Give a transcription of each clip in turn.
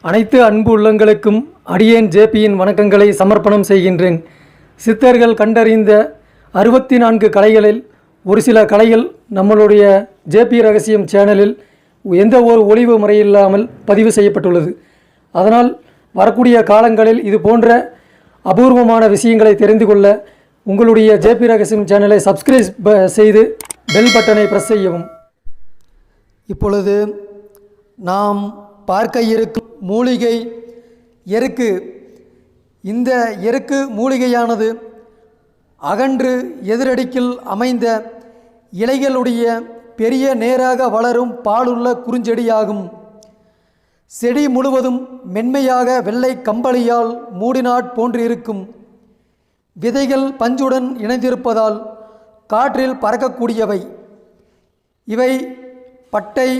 அனைத்து அன்பு உள்ளங்களுக்கும் அடியேன் ஜேபியின் வணக்கங்களை சமர்ப்பணம் செய்கின்றேன். சித்தர்கள் கண்டறிந்த 64 கலைகளில் ஒரு சில கலைகள் நம்மளுடைய ஜேபி ரகசியம் சேனலில் எந்த ஒரு ஒளிவு முறையில்லாமல் பதிவு செய்யப்பட்டுள்ளது. அதனால் வரக்கூடிய காலங்களில் இது போன்ற அபூர்வமான விஷயங்களை தெரிந்து கொள்ள உங்களுடைய ஜேபி ரகசியம் சேனலை சப்ஸ்கிரைப் செய்து பெல் பட்டனை பிரஸ் செய்யவும். இப்பொழுது நாம் பார்க்க இருக்கும் மூலிகை எருக்கு. இந்த எருக்கு மூலிகையானது அகன்று எதிரடிக்கில் அமைந்த இலைகளுடைய பெரிய நேராக வளரும் பாலுள்ள குறுஞ்செடியாகும். செடி முழுவதும் மென்மையாக வெள்ளை கம்பளியால் மூடினாட் போன்று இருக்கும். விதைகள் பஞ்சுடன் இணைந்திருப்பதால் காற்றில் பறக்கக்கூடியவை. இவை பட்டை,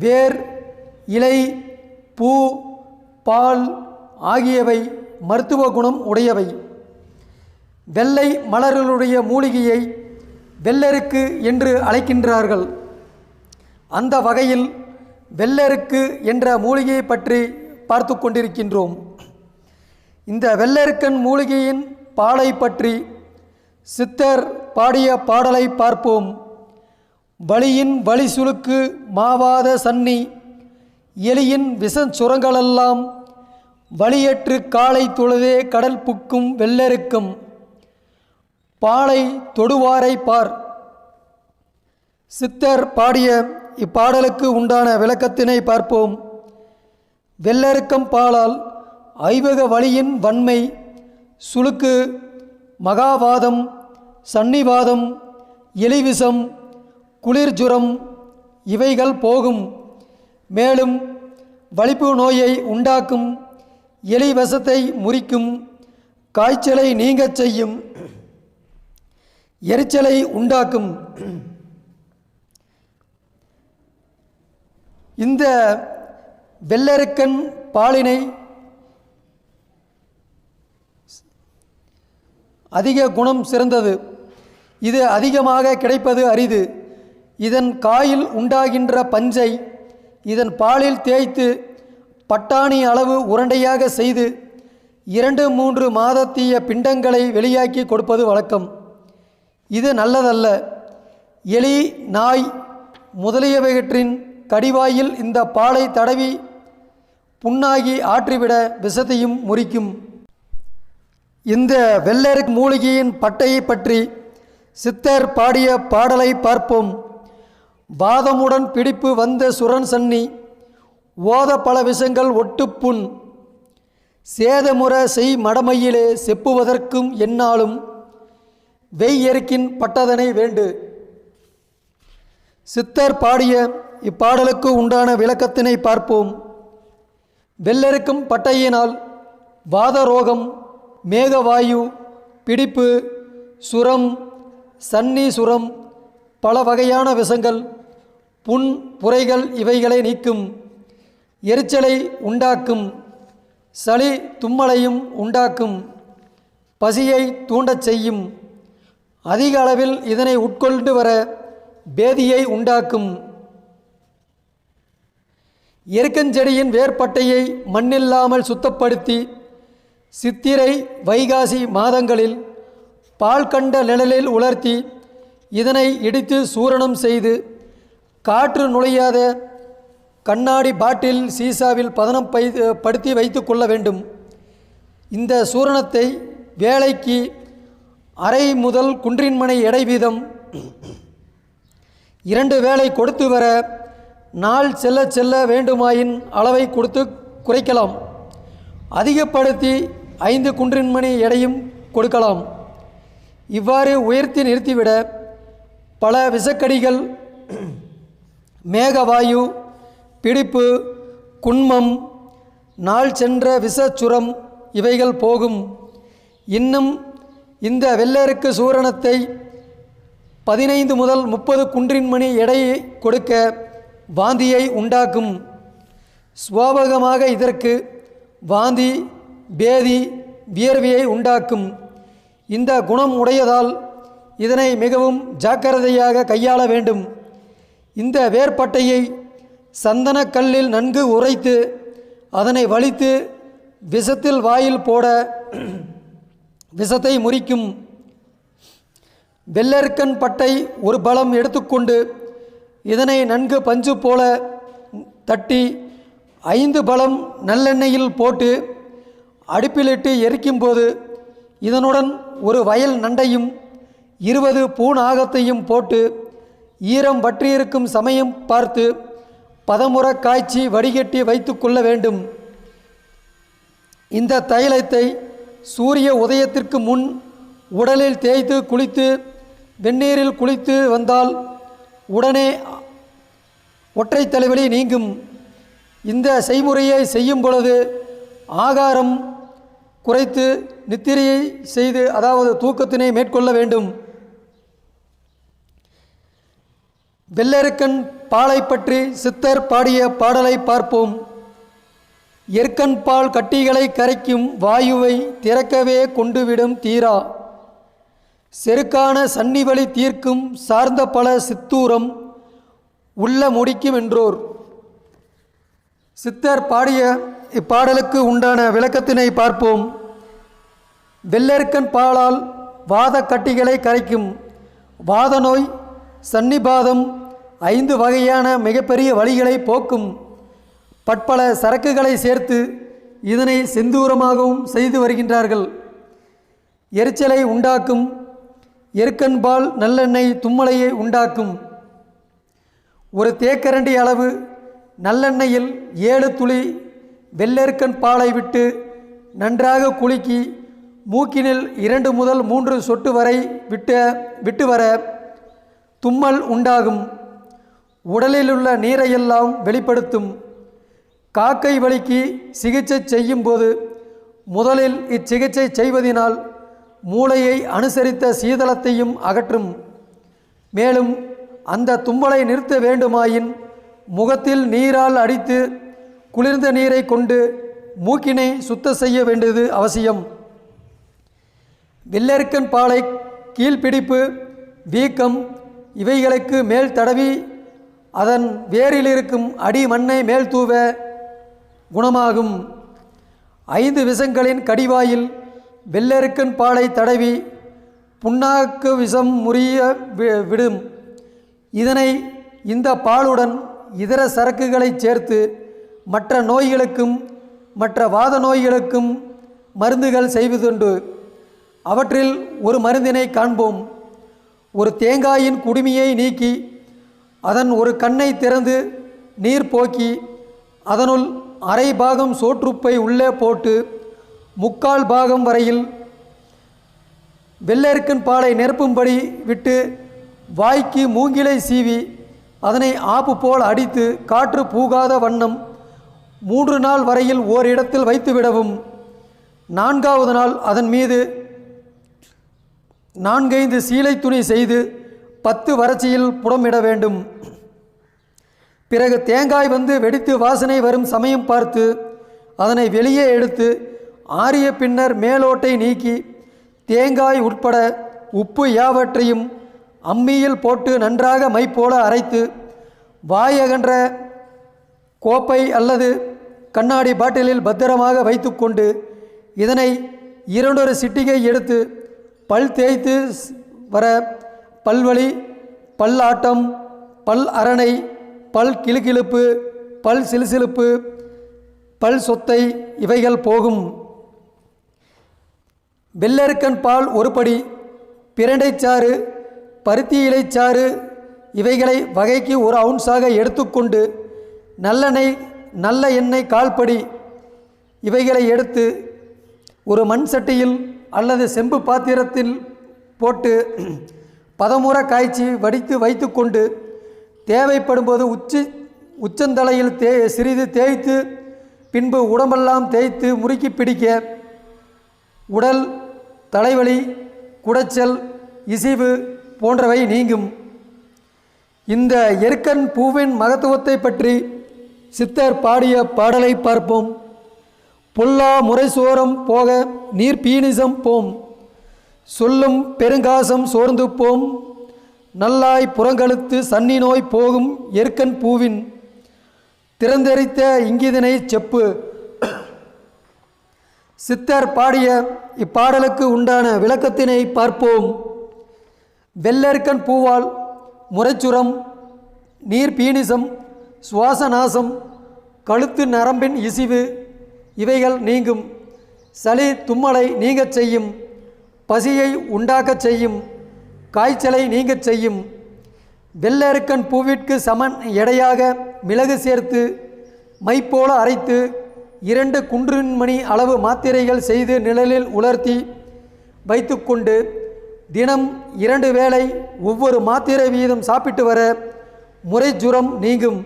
வேர், இலை, பூ, பால் ஆகியவை மருத்துவ குணம் உடையவை. வெள்ளை மலர்களுடைய மூலிகையை வெள்ளெருக்கு என்று அழைக்கின்றார்கள். அந்த வகையில் வெள்ளெருக்கு என்ற மூலிகையை பற்றி பார்த்து கொண்டிருக்கின்றோம். இந்த வெள்ளெருக்கன் மூலிகையின் பாலை பற்றி சித்தர் பாடிய பாடலை பார்ப்போம். வலியின் வலி சுளுக்கு மாவாத சன்னி, எலியின் விஷ சுரங்களெல்லாம் வலியற்று காலை தொழுதே கடல் புக்கும் வெள்ளெருக்கம், பாலை தொடுவாரை பார். சித்தர் பாடிய இப்பாடலுக்கு உண்டான விளக்கத்தினை பார்ப்போம். வெள்ளெருக்கம் பாலால் ஐவக வலியின் வன்மை, சுளுக்கு, மகாவாதம், சன்னிவாதம், எலிவிசம், குளிர்ஜுரம் இவைகள் போகும். மேலும் வலிப்பு நோயை உண்டாக்கும், எலி விஷத்தை முறிக்கும், காய்ச்சலை நீங்கச் செய்யும், எரிச்சலை உண்டாக்கும். இந்த வெள்ளெருக்கன் பாலினை அதிக குணம் சிறந்தது. இது அதிகமாக கிடைப்பது அரிது. இதன் காயில் உண்டாகின்ற பஞ்சை இதன் பாலில் தேய்த்து பட்டாணி அளவு உருண்டையாக செய்து 2-3 மாதத்திய பிண்டங்களை வெளியாக்கி கொடுப்பது வழக்கம். இது நல்லதல்ல. எலி, நாய் முதலியவற்றின் கடிவாயில் இந்த பாலை தடவி புண்ணாகி ஆற்றிவிட விஷத்தையும் முறிக்கும். இந்த வெள்ளெருக்கு மூலிகையின் பட்டையை பற்றி சித்தர் பாடிய பாடலை பார்ப்போம். வாதமுடன் பிடிப்பு வந்த சுரன் சன்னி, ஓத பல விஷங்கள் ஒட்டுப்புண், சேதமுற செய் மடமையிலே செப்புவதற்கும் என்னாலும் வெய்யெருக்கின் பட்டதனை வேண்டு. சித்தர் பாடிய இப்பாடலுக்கு உண்டான விளக்கத்தினை பார்ப்போம். வெள்ளெருக்கும் பட்டையினால் வாதரோகம், மேகவாயு, பிடிப்பு, சுரம், சன்னி சுரம், பல வகையான விஷங்கள், புண், புரைகள் இவைகளை நீக்கும். எரிச்சலை உண்டாக்கும். சளி தும்மலையும் உண்டாக்கும். பசியை தூண்டச் செய்யும். அதிக அளவில் இதனை உட்கொண்டு வர பேதியை உண்டாக்கும். எருக்கஞ்செடியின் வேர்பட்டையை மண்ணில்லாமல் சுத்தப்படுத்தி சித்திரை, வைகாசி மாதங்களில் பால் கண்ட நிழலில் உலர்த்தி இதனை இடித்து சூரணம் செய்து காற்று நுழையாத கண்ணாடி பாட்டில், சீசாவில் பதனம் படுத்தி வைத்து கொள்ள வேண்டும். இந்த சூரணத்தை வேளைக்கு அரை முதல் குன்றின்மனை எடை வீதம் 2 வேளை கொடுத்து வர, நாள் செல்ல செல்ல வேண்டுமாயின் அளவை கொடுத்து குறைக்கலாம். அதிகப்படுத்தி 5 குன்றின்மணி எடையும் கொடுக்கலாம். இவ்வாறு உயர்த்தி நிறுத்திவிட பல விஷக்கடிகள், மேகவாயு, பிடிப்பு, குன்மம், நாள் சென்ற விஷச்சுரம் இவைகள் போகும். இன்னும் இந்த வெள்ளெருக்கு சூரணத்தை 15 முதல் 30 குன்றின்மணி எடையை கொடுக்க வாந்தியை உண்டாக்கும். சுவாபகமாக இதற்கு வாந்தி, பேதி, வியர்வையை உண்டாக்கும். இந்த குணம் உடையதால் இதனை மிகவும் ஜாக்கிரதையாக கையாள வேண்டும். இந்த வேர்பட்டையை சந்தனக்கல்லில் நன்கு உரைத்து அதனை வலித்து விஷத்தில் வாயில் போட விஷத்தை முறிக்கும். வெள்ளெருக்கன் பட்டை ஒரு பழம் எடுத்துக்கொண்டு இதனை நன்கு பஞ்சு போல தட்டி 5 பழம் நல்லெண்ணெயில் போட்டு அடுப்பிலிட்டு எரிக்கும்போது இதனுடன் ஒரு வயல் நண்டையும் 20 பூன் ஆகத்தையும் போட்டு ஈரம் வற்றியிருக்கும் சமயம் பார்த்து பதமுற காய்ச்சி வடிகட்டி வைத்து கொள்ள வேண்டும். இந்த தைலத்தை சூரிய உதயத்திற்கு முன் உடலில் தேய்த்து குளித்து வெந்நீரில் குளித்து வந்தால் உடனே ஒற்றை தலைவலி நீங்கும். இந்த செய்முறையை செய்யும் பொழுது ஆகாரம் குறைத்து நித்திரையை செய்து, அதாவது தூக்கத்தினை மேற்கொள்ள வேண்டும். வெள்ளெருக்கன் பாலை பற்றி சித்தர் பாடிய பாடலை பார்ப்போம். எருக்கன் பால் கட்டிகளை கரைக்கும் வாயுவை திறக்கவே கொண்டுவிடும் தீரா, செருக்கான சன்னிவழி தீர்க்கும் சார்ந்த பல சித்தூரம் உள்ள முடிக்கும் என்றோர். சித்தர் பாடிய இப்பாடலுக்கு உண்டான விளக்கத்தினை பார்ப்போம். வெள்ளெருக்கன் பாலால் வாத கட்டிகளை கரைக்கும். வாத நோய், சன்னிபாதம் 5 வகையான மிகப்பெரிய வலிகளை போக்கும். பற்பல சரக்குகளை சேர்த்து இதனை செந்தூரமாகவும் செய்து வருகின்றார்கள். எரிச்சலை உண்டாக்கும். எருக்கன்பால் நல்லெண்ணெய் தும்மலையை உண்டாக்கும். ஒரு தேக்கரண்டி அளவு நல்லெண்ணெயில் 7 துளி வெள்ளெருக்கன் பாலை விட்டு நன்றாக குலுக்கி மூக்கினில் 2 முதல் 3 சொட்டு வரை விட்டு வர தும்மல் உண்டாகும். உடலிலுள்ள நீரையெல்லாம் வெளிப்படுத்தும். காக்கை வலிக்கு சிகிச்சை செய்யும் போது முதலில் இச்சிகிச்சை செய்வதனால் மூளையை அனுசரித்த சீதளத்தையும் அகற்றும். மேலும் அந்த தும்மலை நிறுத்த வேண்டுமாயின் முகத்தில் நீரால் அடித்து குளிர்ந்த நீரை கொண்டு மூக்கினை சுத்தம் செய்ய வேண்டியது அவசியம். வெள்ளெருக்கன் பாலை கீழ்பிடிப்பு, வீக்கம் இவைகளுக்கு மேல் தடவி அதன் வேரில் இருக்கும் அடி மண்ணை மேல் தூவ குணமாகும். 5 விஷங்களின் கடிவாயில் வெள்ளெருக்கன் பாலை தடவி புண்ணாக்கு விஷம் முறிய விடும். இதனை இந்த பாலுடன் இதர சரக்குகளை சேர்த்து மற்ற நோய்களுக்கும் மற்ற வாத நோய்களுக்கும் மருந்துகள் செய்வதுண்டு. அவற்றில் ஒரு மருந்தினை காண்போம். ஒரு தேங்காயின் குடுமியை நீக்கி அதன் ஒரு கண்ணை திறந்து நீர் போக்கி அதனுள் அரை பாகம் சோற்றுப்பை உள்ளே போட்டு 3/4 பாகம் வரையில் வெள்ளெருக்கன் பாலை நிரப்பும்படி விட்டு வாய்க்கு மூங்கிலை சீவி அதனை ஆப்பு போல் அடித்து காற்று பூகாத வண்ணம் 3 நாள் வரையில் ஓரிடத்தில் வைத்துவிடவும். 4வது நாள் அதன் மீது 4-5 சீலை துணி செய்து 10 வறட்சியில் புடமிட வேண்டும். பிறகு தேங்காய் வந்து வெடித்து வாசனை வரும் சமயம் பார்த்து அதனை வெளியே எடுத்து ஆறிய பின்னர் மேலோட்டை நீக்கி தேங்காய் உட்பட உப்பு யாவற்றையும் அம்மியில் போட்டு நன்றாக மை போல அரைத்து வாயகன்ற கோப்பை அல்லது கண்ணாடி பாட்டிலில் பத்திரமாக வைத்து கொண்டு இதனை 2 சிட்டிகை எடுத்து பல் தேய்த்து வர பல்வலி, பல்லாட்டம், பல் அரணை, பல் கிளுகிழுப்பு, பல் சிலுசிலுப்பு, பல் சொத்தை இவைகள் போகும். வெள்ளெருக்கன் பால் ஒரு படி, பிரண்டைச்சாறு, பருத்தி இலைச்சாறு இவைகளை வகைக்கு 1 அவுன்ஸாக எடுத்துக்கொண்டு நல்லெண்ணெய், நல்ல எண்ணெய் 1/4 படி இவைகளை எடுத்து ஒரு மண் சட்டியில் அல்லது செம்பு பாத்திரத்தில் போட்டு பதமுற காய்ச்சி வடித்து வைத்து கொண்டு தேவைப்படும்போது உச்சந்தலையில் சிறிது தேய்த்து பின்பு உடம்பெல்லாம் தேய்த்து முறுக்கி பிடிக்க உடல், தலைவலி, குடைச்சல், இசிவு போன்றவை நீங்கும். இந்த எருக்கன் பூவின் மகத்துவத்தை பற்றி சித்தர் பாடிய பாடலை பார்ப்போம். பொல்லா முறைசோரம் போக நீர் பீனிசம் போம், சொல்லும் பெருங்காசம் சோர்ந்து போம், நல்லாய் புறங்கழுத்து சன்னி நோய் போகும் எருக்கன் பூவின் திறந்தெரித்த இங்கிதனை செப்பு சித்தர் பாடிய இப்பாடலுக்கு உண்டான விளக்கத்தினை பார்ப்போம். வெள்ளெருக்கன் பூவால் முறைச்சுரம், நீர் பீனிசம், சுவாசநாசம், கழுத்து நரம்பின் இசிவு இவைகள் நீங்கும். சளி தும்மலை நீங்கச் செய்யும். பசியை உண்டாக்கச் செய்யும். காய்ச்சலை நீங்கச் செய்யும். வெள்ளெருக்கன் பூவிற்கு சமன் எடையாக மிளகு சேர்த்து மைப்போல அரைத்து 2 குன்றின்மணி அளவு மாத்திரைகள் செய்து நிழலில் உலர்த்தி வைத்துக்கொண்டு தினம் 2 வேளை ஒவ்வொரு மாத்திரை வீதம் சாப்பிட்டு வர முறை ஜுரம் நீங்கும்.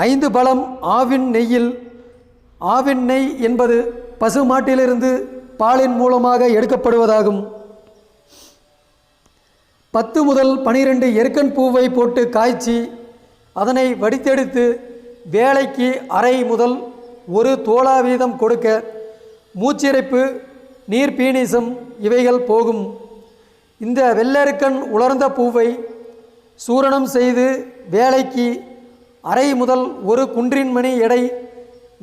5 பழம் ஆவின் நெய்யில். ஆவின் நெய் என்பது பசுமாட்டிலிருந்து பாலின் மூலமாக எடுக்கப்படுவதாகும். 10 முதல் 12 எருக்கன் பூவை போட்டு காய்ச்சி அதனை வடித்தெடுத்து வேளைக்கு அரை முதல் 1 தோளா வீதம் கொடுக்க மூச்சிறைப்பு, நீர் பீனிசம் இவைகள் போகும். இந்த வெள்ளெருக்கன் உலர்ந்த பூவை சூரணம் செய்து வேளைக்கு அரை முதல் 1 குன்றின்மணி எடை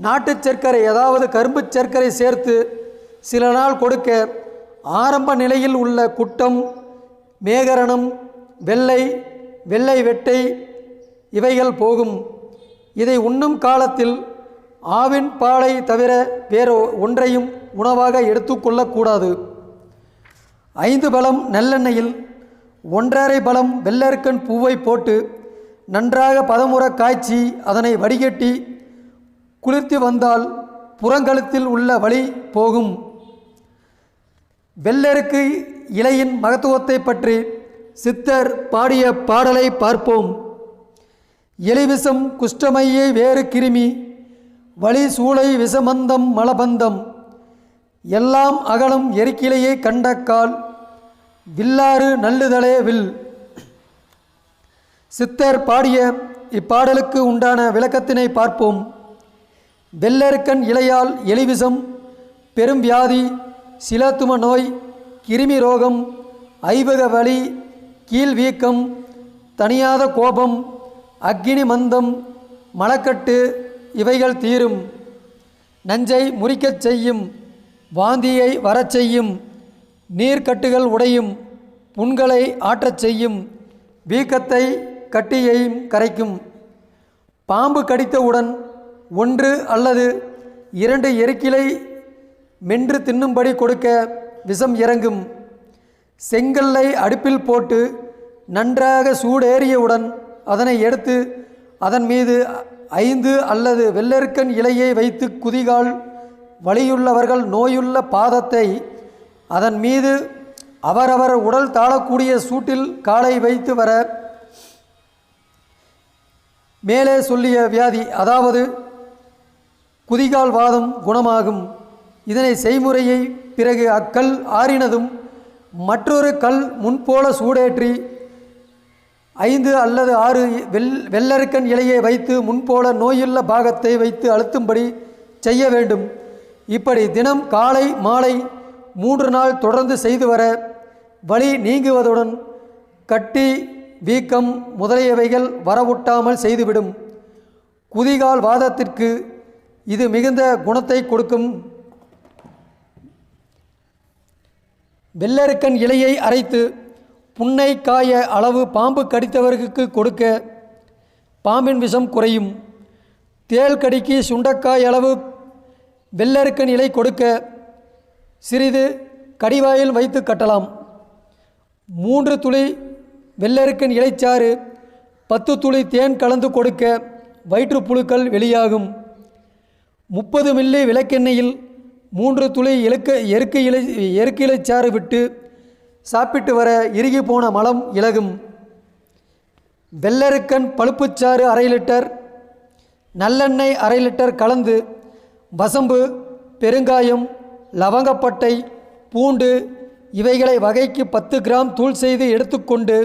நாட்டு சர்க்கரை அதாவது கரும்பு சர்க்கரை சேர்த்து சில நாள் கொடுக்க ஆரம்ப நிலையில் உள்ள குட்டம், மேகரணம், வெள்ளை வெட்டை இவைகள் போகும். இதை உண்ணும் காலத்தில் ஆவின் பாலை தவிர வேறு ஒன்றையும் உணவாக எடுத்துக்கொள்ளக்கூடாது. 5 பழம் நல்லெண்ணெயில் 1½ பழம் வெள்ளெருக்கன் பூவை போட்டு நன்றாக பதமுற காய்ச்சி அதனை வடிகட்டி குளிர்த்தி வந்தால் புறங்கழுத்தில் உள்ள வலி போகும். வெள்ளெருக்கு இலையின் மகத்துவத்தை பற்றி சித்தர் பாடிய பாடலை பார்ப்போம். எலிவிசம், குஷ்டமையை, வேறு கிருமி, வலி, சூளை, விஷமந்தம், மலபந்தம் எல்லாம் அகலம் எரிக்கிளையை கண்டக்கால் வில்லாறு நல்லுதலே வில். சித்தர் பாடிய இப்பாடலுக்கு உண்டான விளக்கத்தினை பார்ப்போம். வெள்ளெருக்கன் இலையால் எலிவிசம், பெரும் வியாதி, சிலத்தும நோய், கிருமி ரோகம், ஐவக வலி, கீழ்வீக்கம், தணியாத கோபம், அக்கினி மந்தம், மலக்கட்டு இவைகள் தீரும். நஞ்சை முறிக்கச் செய்யும். வாந்தியை வரச் செய்யும். நீர்க்கட்டுகள் உடையும். புண்களை ஆற்றச் செய்யும். வீக்கத்தை கட்டியையும் கரைக்கும். பாம்பு கடித்தவுடன் 1 அல்லது 2 எருக்கிளை மென்று தின்னும்படி கொடுக்க விஷம் இறங்கும். செங்கல்லை அடுப்பில் போட்டு நன்றாக சூடேறியவுடன் அதனை எடுத்து அதன் மீது 5 அல்லது வெள்ளெருக்கன் இலையை வைத்து குதிகால் வலியுள்ளவர்கள் நோயுள்ள பாதத்தை அதன் மீது அவரவர் உடல் தாழக்கூடிய சூட்டில் காலை வைத்து வர மேலே சொல்லிய வியாதி அதாவது குதிகால் வாதம் குணமாகும். இதனை செய்முறையை பிறகு அக்கல் ஆறினதும் மற்றொரு கல் முன்போல சூடேற்றி 5 அல்லது 6 வெள்ளெருக்கன் இலையை வைத்து முன்போல நோயுள்ள பாகத்தை வைத்து அழுத்தும்படி செய்ய வேண்டும். இப்படி தினம் காலை மாலை 3 நாள் தொடர்ந்து செய்து வர வலி நீங்குவதுடன் கட்டி, வீக்கம் முதலியவைகள் வரவொட்டாமல் செய்துவிடும். குதிகால் வாதத்திற்கு இது மிகுந்த குணத்தை கொடுக்கும். வெள்ளெருக்கன் இலையை அரைத்து புன்னை காய அளவு பாம்பு கடித்தவர்களுக்கு கொடுக்க பாம்பின் விஷம் குறையும். தேள் கடிக்கு சுண்டக்காய் அளவு வெள்ளெருக்கன் இலை கொடுக்க சிறிது கடிவாயில் வைத்து கட்டலாம். 3 துளி வெள்ளெருக்கன் இலைச்சாறு 10 துளி தேன் கலந்து கொடுக்க வயிற்றுப்புழுக்கள் வெளியாகும். 30 மில்லி விளக்கெண்ணெயில் 3 துளி எருக்கு இலைச்சாறு விட்டு சாப்பிட்டு வர இறுகி போன மலம் இலகும். வெள்ளெருக்கன் பழுப்புச்சாறு 1/2 லிட்டர், நல்லெண்ணெய் 1/2 லிட்டர் கலந்து வசம்பு, பெருங்காயம், லவங்கப்பட்டை, பூண்டு இவைகளை வகைக்கு 10 கிராம் தூள் செய்து எடுத்துக்கொண்டு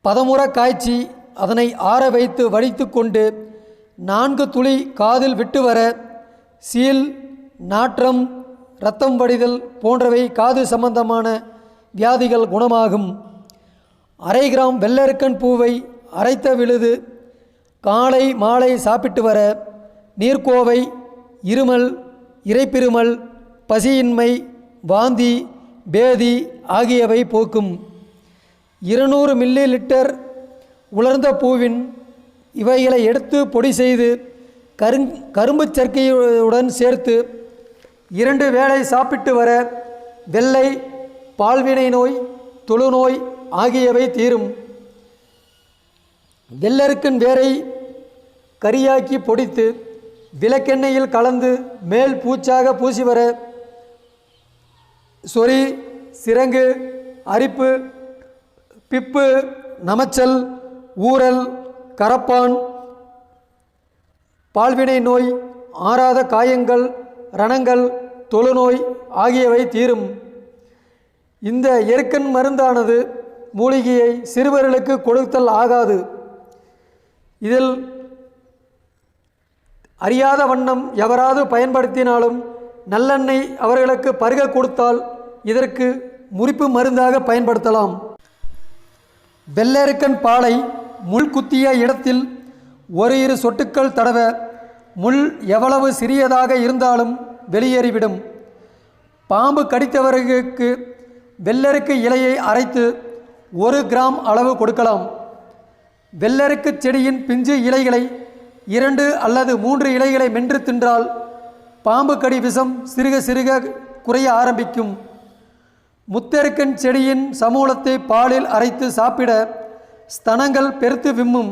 பதமுற காய்ச்சி அதனை ஆற வைத்து வடித்து கொண்டு 4 துளி காதில் விட்டு வர சீல், நாற்றம், இரத்தம் வடிதல் போன்றவை காது சம்பந்தமான வியாதிகள் குணமாகும். 1/2 கிராம் வெள்ளெருக்கன் பூவை அரைத்த விழுது காலை மாலை சாப்பிட்டு வர நீர்க்கோவை, இருமல் இரைப்பிருமல், பசியின்மை, வாந்தி, பேதி ஆகியவை போக்கும். 200 மில்லி லிட்டர் உலர்ந்த பூவின் இவைகளை எடுத்து பொடி செய்து கரும்பு சர்க்கையுடன் சேர்த்து 2 வேளை சாப்பிட்டு வர வெள்ளை, பால்வினை நோய், தொழுநோய் ஆகியவை தீரும். வெள்ளெருக்கன் வேரை கரியாக்கி பொடித்து விளக்கெண்ணெயில் கலந்து மேல் பூச்சாக பூசி வர சொறி, சிரங்கு, அரிப்பு, பிப்பு, நமைச்சல், ஊறல், கரப்பான், பால்வினை நோய், ஆறாத காயங்கள், ரணங்கள், தொழுநோய் ஆகியவை தீரும். இந்த எருக்கன் மருந்தானது மூலிகையை சிறுவர்களுக்கு கொடுத்தல் ஆகாது. இதில் அறியாத வண்ணம் எவராது பயன்படுத்தினாலும் நல்லெண்ணெய் அவர்களுக்கு பருக கொடுத்தால் இதற்கு முறிப்பு மருந்தாக பயன்படுத்தலாம். வெள்ளெருக்கன் பாலை முள் குத்திய இடத்தில் 1-2 சொட்டுக்கள் தடவ முள் எவ்வளவு சிறியதாக இருந்தாலும் வெளியேறிவிடும். பாம்பு கடித்தவர்களுக்கு வெள்ளெருக்கு இலையை அரைத்து 1 கிராம் அளவு கொடுக்கலாம். வெள்ளெருக்கு செடியின் பிஞ்சு இலைகளை 2 அல்லது 3 இலைகளை மென்று தின்றால் பாம்பு கடி விஷம் சிறுக சிறுக குறைய ஆரம்பிக்கும். முத்தெருக்கன் செடியின் சமூலத்தை பாலில் அரைத்து சாப்பிட ஸ்தனங்கள் பெருத்து விம்மும்.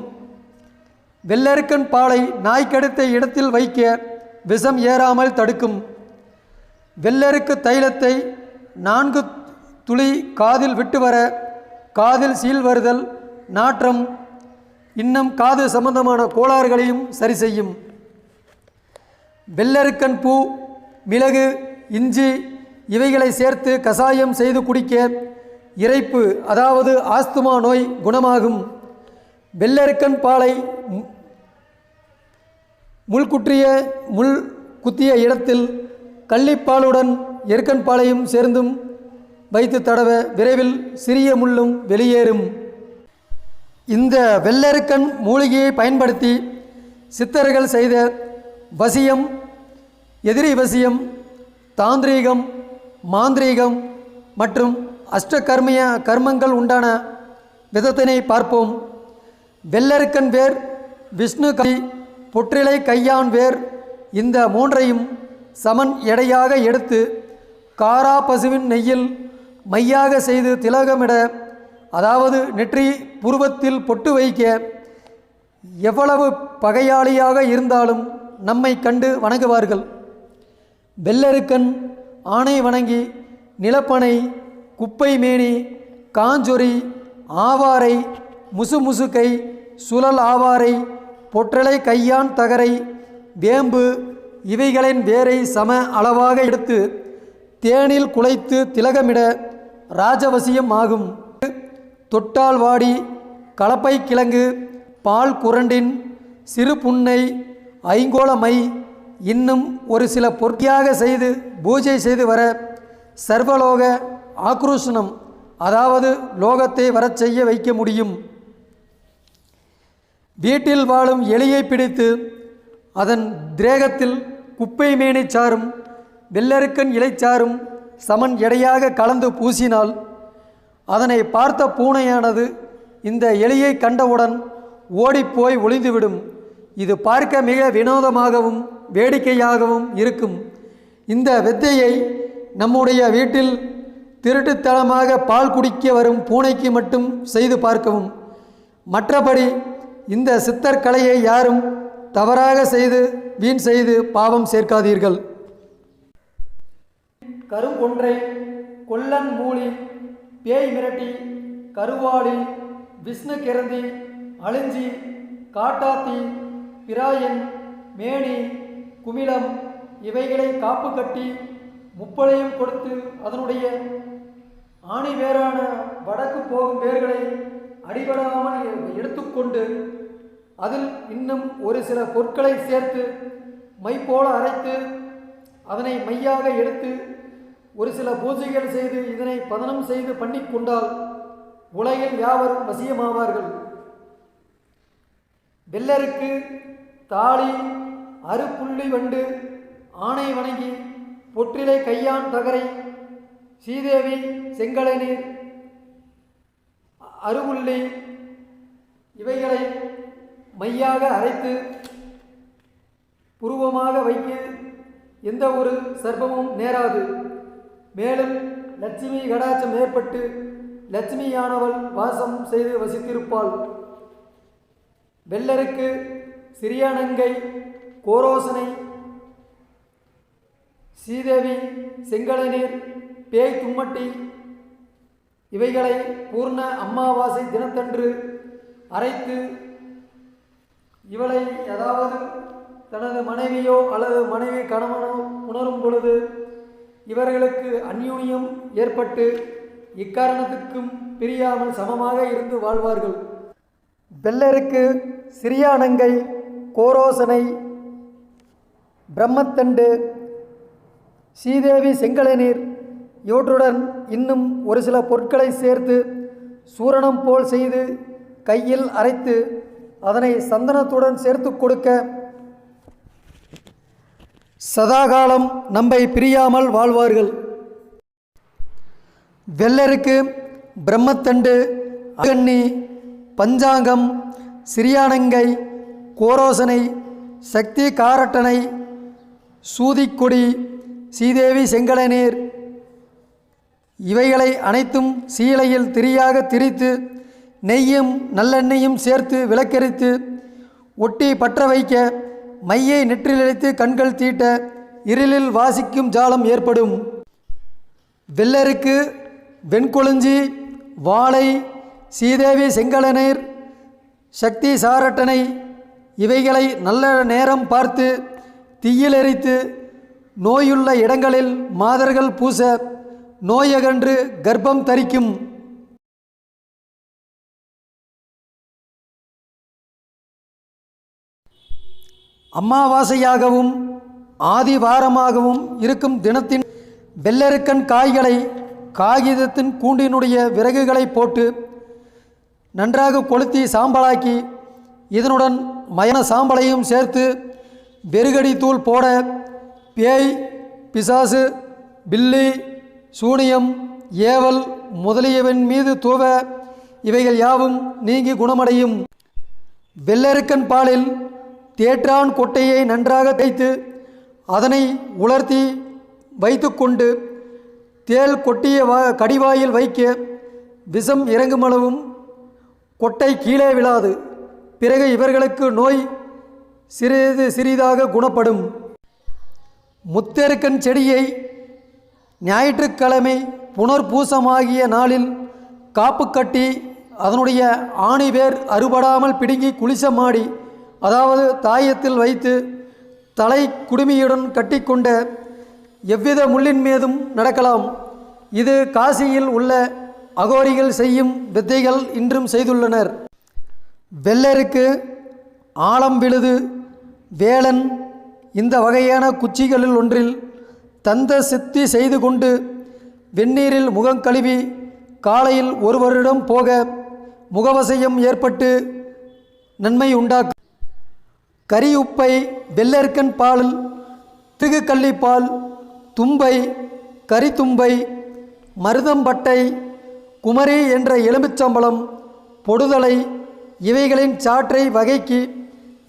வெள்ளெருக்கன் பாலை நாய் கடித்த இடத்தில் வைக்க விஷம் ஏறாமல் தடுக்கும். வெள்ளெருக்கு தைலத்தை 4 துளி காதில் விட்டு வர காதில் சீல் வருதல், நாற்றம், இன்னும் காது சம்பந்தமான கோளாறுகளையும் சரி செய்யும். வெள்ளெருக்கன் பூ, மிளகு, இஞ்சி இவைகளை சேர்த்து கசாயம் செய்து குடிக்க இரைப்பு அதாவது ஆஸ்துமா நோய் குணமாகும். வெள்ளெருக்கன் பாலை முள் குத்திய இடத்தில் கள்ளிப்பாலுடன் எருக்கன் பாலையும் சேர்ந்தும் வைத்து தடவ விரைவில் சிறிய முள்ளும் வெளியேறும். இந்த வெள்ளெருக்கன் மூலிகையை பயன்படுத்தி சித்தர்கள் செய்த வசியம், எதிரி வசியம், தாந்திரீகம், மாந்திரீகம் மற்றும் அஷ்டகர்மிய கர்மங்கள் உண்டான விதத்தினை பார்ப்போம். வெள்ளெருக்கன் வேர், விஷ்ணு கை, பொற்றிலை கையான் வேர் இந்த 3ஐயும் சமன் எடையாக எடுத்து காரா பசுவின் நெய்யில் மையாக செய்து திலகமிட, அதாவது நெற்றி புருவத்தில் பொட்டு வைக்க எவ்வளவு பகையாளியாக இருந்தாலும் நம்மை கண்டு வணங்குவார்கள். வெள்ளெருக்கன் ஆணை வணங்கி நிலப்பனை, குப்பை மேனி, காஞ்சொரி, ஆவாரை, முசுமுசுக்கை, சுழல் ஆவாரை, பொற்றலை கையான் தகரை, வேம்பு இவைகளின் வேரை சம அளவாக எடுத்து தேனில் குழைத்து திலகமிட ராஜவசியம் ஆகும். தொட்டால் வாடி, கலப்பை கிழங்கு, பால் குரண்டின், சிறு புன்னை, ஐங்கோளமை இன்னும் ஒரு சில பொற்கையாக செய்து பூஜை செய்து வர சர்வலோக ஆக்ரோஷனம் அதாவது லோகத்தை வரச் செய்ய வைக்க முடியும். வீட்டில் வாழும் எலியை பிடித்து அதன் திரேகத்தில் குப்பை மேனி சாறும் வெள்ளெருக்கன் இலைச்சாறும் சமன் எடையாக கலந்து பூசினால் அதனை பார்த்த பூனையானது இந்த எலியை கண்டவுடன் ஓடிப்போய் ஒளிந்துவிடும். இது பார்க்க மிக வினோதமாகவும் வேடிக்கையாகவும் இருக்கும். இந்த வித்தையை நம்முடைய வீட்டில் திருட்டுத்தனமாக பால் குடிக்க வரும் பூனைக்கு மட்டும் செய்து பார்க்கவும். மற்றபடி இந்த சித்தர் கலையை யாரும் தவறாக செய்து வீண் செய்து பாவம் சேர்க்காதீர்கள். கருங்கொன்றை, கொல்லன் மூலி, பேய் மிரட்டி, கருவாளி, விஷ்ணு கிரந்தி, அழிஞ்சி, காட்டாத்தி, பிராயன், மேனி, குமிழம் இவைகளை காப்பு கட்டி முப்பளையும் கொடுத்து அதனுடைய ஆணி வேரான வடக்கு போகும் வேர்களை அடிபடாமல் எடுத்துக்கொண்டு அதில் இன்னும் ஒரு சில பொருட்களை சேர்த்து மை போல அரைத்து அதனை மையாக எடுத்து ஒரு சில பூஜைகள் செய்து இதனை பதனம் செய்து பண்ணி கொண்டால் உலகில் யாவரும் வசியமாவார்கள். வெள்ளருக்கு தாலி, அறுப்புள்ளி வண்டு, ஆணை வணங்கி பொற்றிலை கையான் தகரை சீதேவி செங்கலை நீர் அருகுள்ளி இவைகளை மையாக அரைத்து புருவமாக வைக்க எந்த ஒரு சர்ப்பமும் நேராது. மேலும் லட்சுமி கடாட்சம் ஏற்பட்டு லட்சுமியானவள் வாசம் செய்து வசித்திருப்பாள். வெள்ளருக்கு சிறியானங்கை கோரோசனை சீதேவி செங்கலை நீர் பேய் தும்மட்டி இவைகளை பூர்ண அமாவாசை தினத்தன்று அரைத்து இவளை ஏதாவது தனது மனைவியோ அல்லது மனைவி கணவனோ உணரும் பொழுது இவர்களுக்கு அந்யோன்யம் ஏற்பட்டு இக்காரணத்துக்கும் பிரியாமல் சமமாக இருந்து வாழ்வார்கள். வெள்ளருக்கு சிறியானங்கை கோரோசனை பிரம்மத்தண்டு சீதேவி செங்கலை நீர் இவற்றுடன் இன்னும் ஒரு சில பொருட்களை சேர்த்து சூரணம் போல் செய்து கையில் அரைத்து அதனை சந்தனத்துடன் சேர்த்து கொடுக்க சதாகாலம் நம்மை பிரியாமல் வாழ்வார்கள். வெள்ளருக்கு பிரம்மத்தண்டு அகண்ணி பஞ்சாங்கம் சிறியானங்கை கோரோசனை சக்தி காரட்டனை சூதிக்கொடி சீதேவி செங்கலை நீர் இவைகளை அனைத்தும் சீலையில் திரியாக திரித்து நெய்யும் நல்லெண்ணெயும் சேர்த்து விளக்கரித்து ஒட்டி பற்ற வைக்க மையை நெற்றிலடித்து கண்கள் தீட்ட இருளில் வாசிக்கும் ஜாலம் ஏற்படும். வெள்ளருக்கு வெண்கொழுஞ்சி வாழை சீதேவி செங்கலை நீர் சக்தி சாரட்டனை இவைகளை நல்ல நேரம் பார்த்து தீயில் எரித்து நோயுள்ள இடங்களில் மாதர்கள் பூச நோயகன்று கர்ப்பம் தரிக்கும். அமாவாசையாகவும் ஆதிவாரமாகவும் இருக்கும் தினத்தின் வெள்ளருக்கன் காய்களை காகிதத்தின் கூண்டினுடைய விறகுகளை போட்டு நன்றாக கொளுத்தி சாம்பலாக்கி இதனுடன் மயன சாம்பலையும் சேர்த்து வெறுகடி தூள் போட பேய் பிசாசு பில்லி சூனியம் ஏவல் முதலியவன் மீது தூவ இவைகள் யாவும் நீங்கி குணமடையும். வெள்ளருக்கன் பாலில் தேற்றான் கொட்டையை நன்றாக தேய்த்து அதனை உலர்த்தி வைத்து கொண்டு தேள் கொட்டிய கடிவாயில் வைக்க விஷம் இறங்குமளவும் கொட்டை கீழே விழாது. பிறகு இவர்களுக்கு நோய் சிறிதாக குணப்படும். முத்தெருக்கன் செடியை ஞாயிற்றுக்கிழமை புனர்பூசமாகிய நாளில் காப்பு கட்டி அதனுடைய ஆணிவேர் அறுபடாமல் பிடுங்கி குளிசமாடி அதாவது தாயத்தில் வைத்து தலை குடுமியுடன் கட்டிக்கொண்ட எவ்வித முள்ளின் மீதும் நடக்கலாம். இது காசியில் உள்ள அகோரிகள் செய்யும் வித்தைகள் இன்றும் செய்துள்ளனர். வெள்ளருக்கு ஆழம் விழுது வேளன் இந்த வகையான குச்சிகளில் ஒன்றில் தந்த சித்தி செய்து கொண்டு வெந்நீரில் முகம் கழுவி காலையில் ஒருவரிடம் போக முகவசையம் ஏற்பட்டு நன்மை உண்டாக்கும். கரி உப்பை வெள்ளருக்கன் பாலில் திருகுக்கள்ளிப்பால் தும்பை கரித்தும்பை மருதம்பட்டை குமரி என்ற எலுமிச்சம்பழம் பொடுதலை இவைகளின் சாற்றை வகைக்கு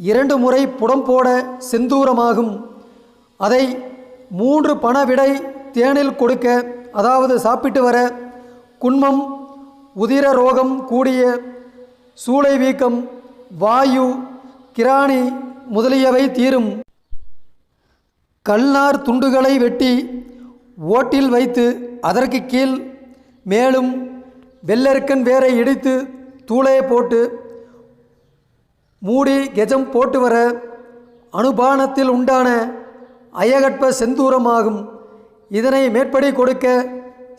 2 முறை புடம் போட செந்தூரமாகும். அதை 3 பணவிடை தேனில் கொடுக்க அதாவது சாப்பிட்டு வர குன்மம் உதிர ரோகம் கூடிய சூளை வீக்கம் வாயு கிராணி முதலியவை தீரும். கல்நார் துண்டுகளை வெட்டி ஓட்டில் வைத்து அதற்கு கீழ் மேலும் வெள்ளருக்கன் வேரை இடித்து தூளே போட்டு மூடி கெஜம் போட்டு வர அனுபானத்தில் உண்டான அயகற்ப செந்தூரமாகும். இதனை மேற்படி கொடுக்க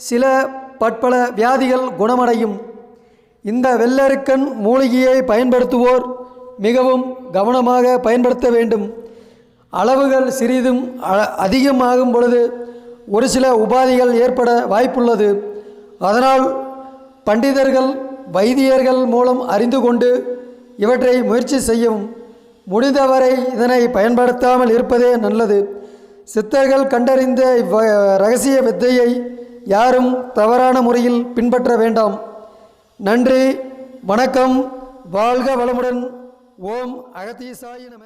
சில பற்பல வியாதிகள் குணமடையும். இந்த வெள்ளருக்கன் மூலிகையை பயன்படுத்துவோர் மிகவும் கவனமாக பயன்படுத்த வேண்டும். அளவுகள் சிறிதும் அதிகமாகும் பொழுது ஒரு சில உபாதைகள் ஏற்பட வாய்ப்புள்ளது. அதனால் பண்டிதர்கள் வைத்தியர்கள் மூலம் அறிந்து கொண்டு இவற்றை முயற்சி செய்யவும். முடிந்தவரை இதனை பயன்படுத்தாமல் இருப்பதே நல்லது. சித்தர்கள் கண்டறிந்த ரகசிய வித்தையை யாரும் தவறான முறையில் பின்பற்ற வேண்டாம். நன்றி, வணக்கம், வாழ்க வளமுடன். ஓம் அகதீசாய நம.